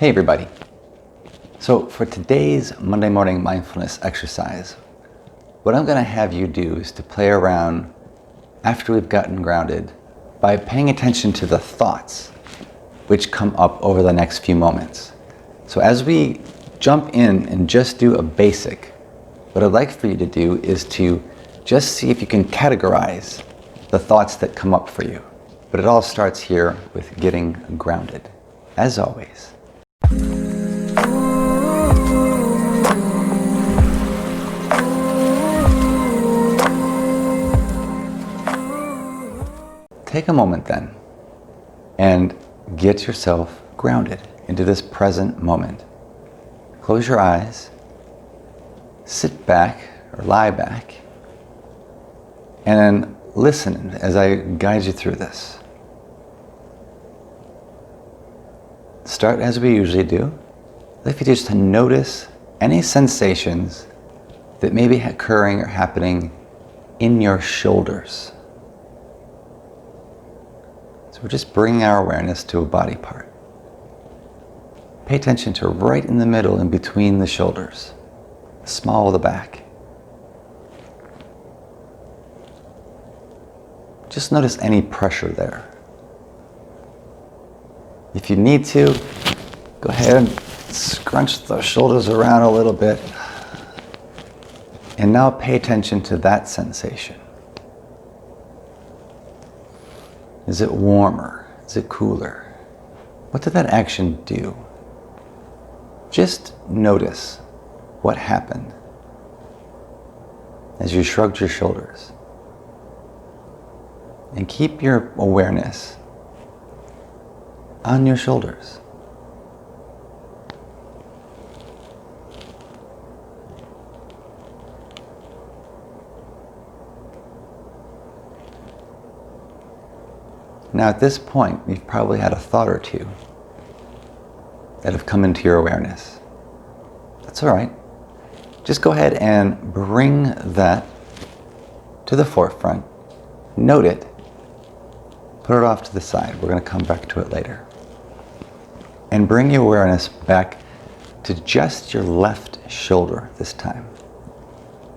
Hey everybody. So for today's Monday morning mindfulness exercise, what I'm going to have you do is to play around after we've gotten grounded by paying attention to the thoughts which come up over the next few moments. So as we jump in and just do a basic, what I'd like for you to do is to just see if you can categorize the thoughts that come up for you. But it all starts here with getting grounded, as always. Take a moment then and get yourself grounded into this present moment. Close your eyes, sit back or lie back, and then listen as I guide you through this. Start as we usually do. I'd like you just to notice any sensations that may be occurring or happening in your shoulders. So we're just bringing our awareness to a body part. Pay attention to right in the middle in between the shoulders, the small of the back. Just notice any pressure there. If you need to, go ahead and scrunch the shoulders around a little bit. And now pay attention to that sensation. Is it warmer? Is it cooler? What did that action do? Just notice what happened as you shrugged your shoulders. And keep your awareness on your shoulders. Now at this point, you've probably had a thought or two that have come into your awareness. That's all right. Just go ahead and bring that to the forefront. Note it. Put it off to the side. We're going to come back to it later. And bring your awareness back to just your left shoulder this time.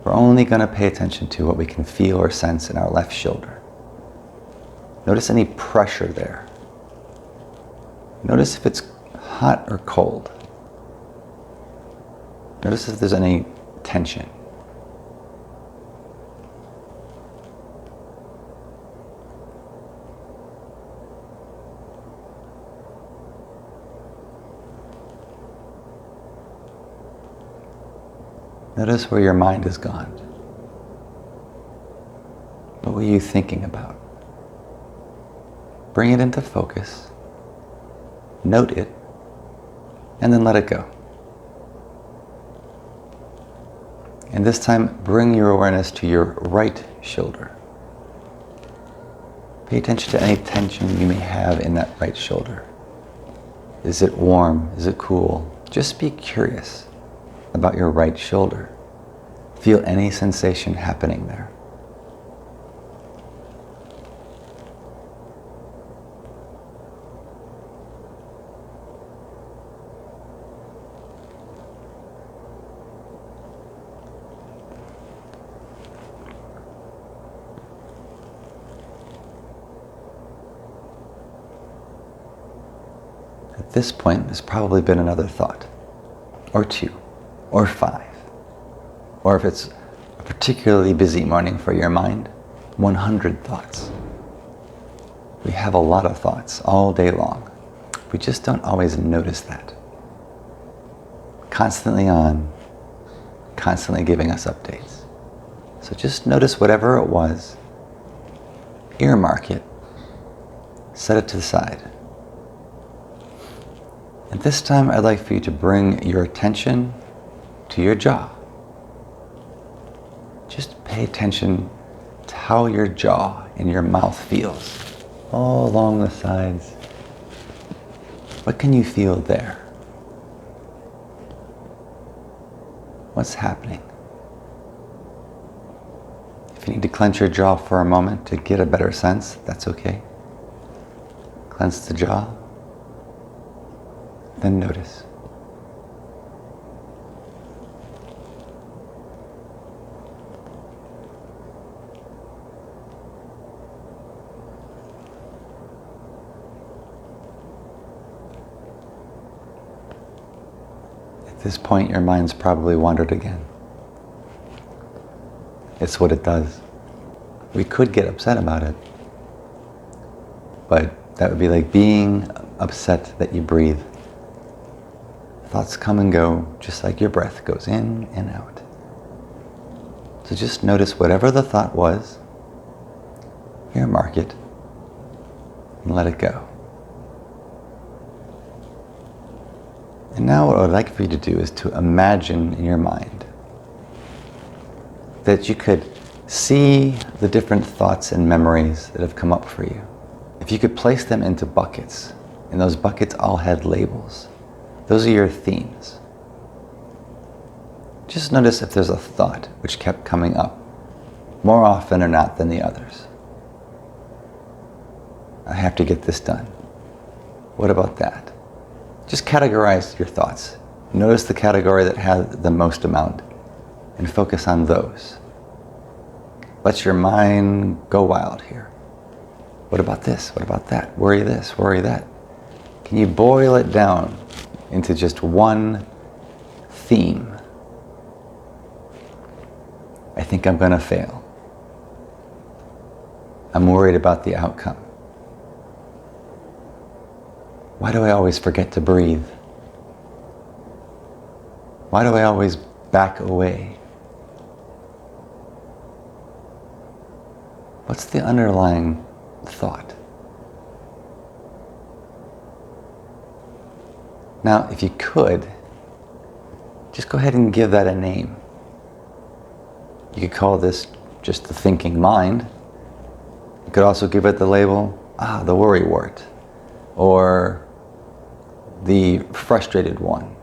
We're only going to pay attention to what we can feel or sense in our left shoulder. Notice any pressure there. Notice if it's hot or cold. Notice if there's any tension. Notice where your mind has gone. What were you thinking about? Bring it into focus, note it, and then let it go. And this time, bring your awareness to your right shoulder. Pay attention to any tension you may have in that right shoulder. Is it warm? Is it cool? Just be curious about your right shoulder. Feel any sensation happening there. At this point, there's probably been another thought, or two, or five. Or if it's a particularly busy morning for your mind, 100 thoughts. We have a lot of thoughts all day long. We just don't always notice that. Constantly on, constantly giving us updates. So just notice whatever it was, earmark it, set it to the side. And this time I'd like for you to bring your attention to your jaw. Just pay attention to how your jaw and your mouth feels all along the sides. What can you feel there? What's happening? If you need to clench your jaw for a moment to get a better sense, that's okay. Clench the jaw. then notice. At this point, your mind's probably wandered again. It's what it does. We could get upset about it, but that would be like being upset that you breathe. Thoughts come and go just like your breath goes in and out. So just notice whatever the thought was, earmark it, and let it go. And now what I would like for you to do is to imagine in your mind that you could see the different thoughts and memories that have come up for you. If you could place them into buckets, and those buckets all had labels, those are your themes. Just notice if there's a thought which kept coming up, more often or not than the others. I have to get this done. What about that? Just categorize your thoughts. Notice the category that has the most amount and focus on those. Let your mind go wild here. What about this? What about that? Worry this, worry that. Can you boil it down into just one theme? I think I'm going to fail. I'm worried about the outcome. Why do I always forget to breathe? Why do I always back away? What's the underlying thought? Now, if you could, just go ahead and give that a name. You could call this just the thinking mind. You could also give it the label, the worrywart, or the frustrated one.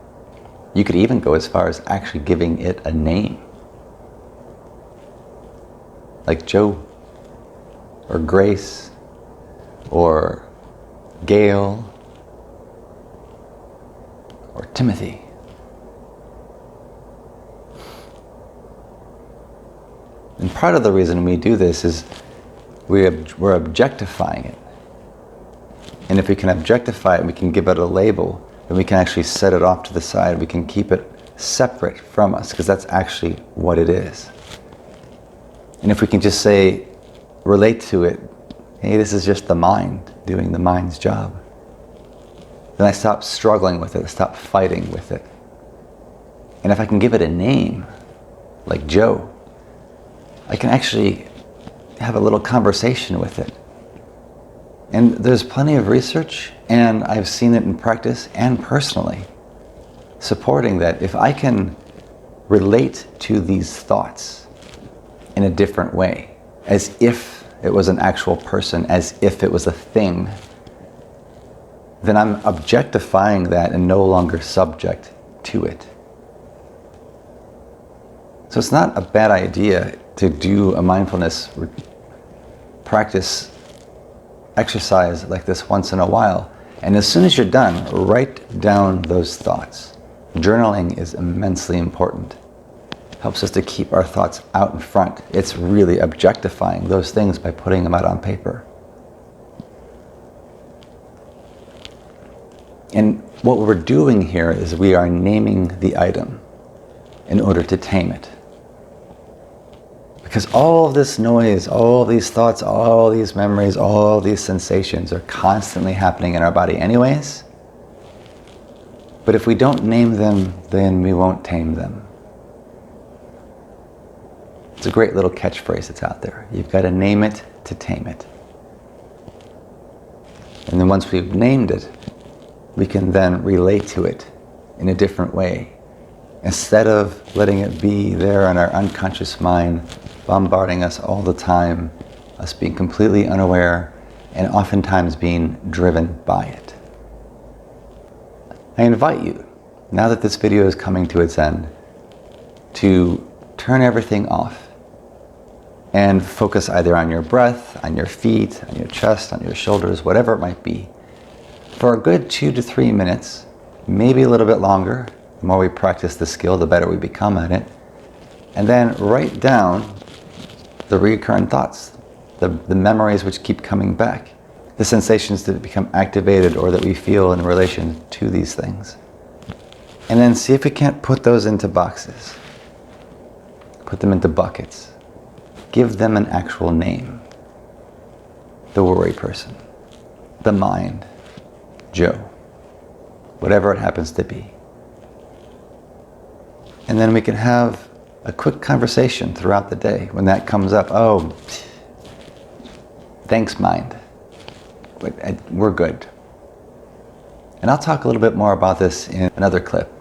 You could even go as far as actually giving it a name. Like Joe, or Grace, or Gail, or Timothy. And part of the reason we do this is we're objectifying it. And if we can objectify it, we can give it a label, then we can actually set it off to the side. We can keep it separate from us, because that's actually what it is. And if we can just say, relate to it, hey, this is just the mind doing the mind's job, then I stop struggling with it, I stop fighting with it. And if I can give it a name, like Joe, I can actually have a little conversation with it. And there's plenty of research, and I've seen it in practice and personally, supporting that if I can relate to these thoughts in a different way, as if it was an actual person, as if it was a thing, then I'm objectifying that and no longer subject to it. So it's not a bad idea to do a mindfulness practice exercise like this once in a while. And as soon as you're done, write down those thoughts. Journaling is immensely important. Helps us to keep our thoughts out in front. It's really objectifying those things by putting them out on paper. And what we're doing here is we are naming the item in order to tame it. Because all of this noise, all these thoughts, all these memories, all these sensations are constantly happening in our body anyways. But if we don't name them, then we won't tame them. It's a great little catchphrase that's out there. You've got to name it to tame it. And then once we've named it, we can then relate to it in a different way. Instead of letting it be there in our unconscious mind, bombarding us all the time, us being completely unaware, and oftentimes being driven by it. I invite you, now that this video is coming to its end, to turn everything off and focus either on your breath, on your feet, on your chest, on your shoulders, whatever it might be. For a good 2 to 3 minutes, maybe a little bit longer. The more we practice the skill, the better we become at it. And then write down the recurrent thoughts, the memories which keep coming back, the sensations that become activated or that we feel in relation to these things. And then see if we can't put those into boxes. Put them into buckets. Give them an actual name. The worry person, the mind, Joe, whatever it happens to be. And then we can have a quick conversation throughout the day when that comes up. Oh, thanks, mind. We're good. And I'll talk a little bit more about this in another clip,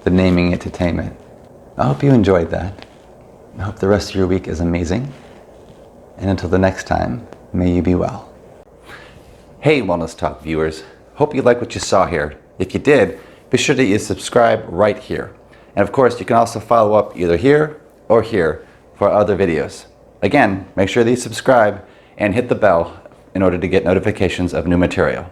the naming entertainment. I hope you enjoyed that. I hope the rest of your week is amazing. And until the next time, may you be well. Hey, Wellness Talk viewers. Hope you like what you saw here. If you did, be sure that you subscribe right here. And of course, you can also follow up either here or here for other videos. Again, make sure that you subscribe and hit the bell in order to get notifications of new material.